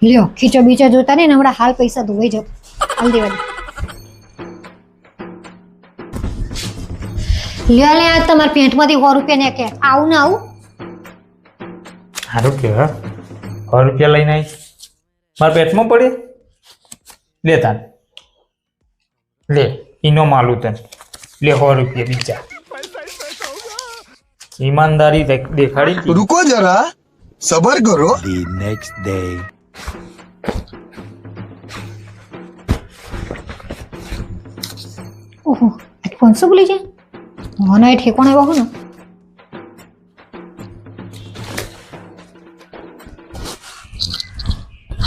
લ્યો ખીચો બીચો જોતા ને હમણાં હાલ પૈસા ધોવાઈ જાવ હાલ દેવાની લ્યો લે આ તમારા પેન્ટમાંથી 100 રૂપિયા ને કે આવું ને આવું સારું કેવા 100 રૂપિયા લઈને આવી મારા પેટમાં પડે લે તાન લે ઈનો માલું તને લે 100 રૂપિયા બીજા ઈમાનદારી દેખાડી रुको जरा सबर करो The next day. ઓહો આજ 500 ભૂલી જાય મને ઠેકોણે બહુ ને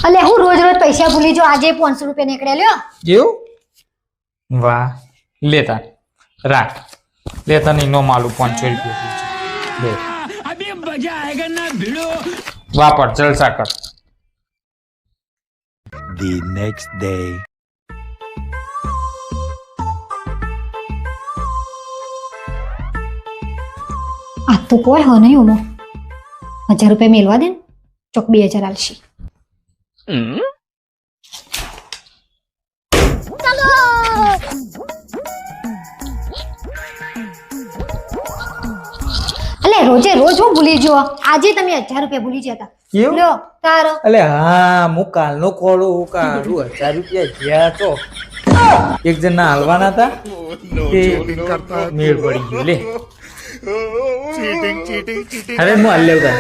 અલે હું રોજ રોજ પૈસા ભૂલી જાઉં આજે 500 રૂપિયા નીકળ્યા લ્યો જેવું વાહ લેતા રાખ લેતા નહીં નો માલું 500 રૂપિયા લે अभी मजा आएगा ना भिड़ो વાપર જલસા કર The next day. આ તો કોઈ હ નહીં ઉમો 1000 રૂપિયા મેલવા દે ને ચોક 2000 આલશી અલે રોજે રોજ હું ભૂલી જો આજે તમે 1000 રૂપિયા ભૂલી જતા કેવું? લ્યો તારો અલે હા હું કાલનો કોળો કાઢું 1000 રૂપિયા ગયા તો એક જણ ના હાલવાના હતા તે મેળ પડી ગયો લે અરે હું હાલ લેવતા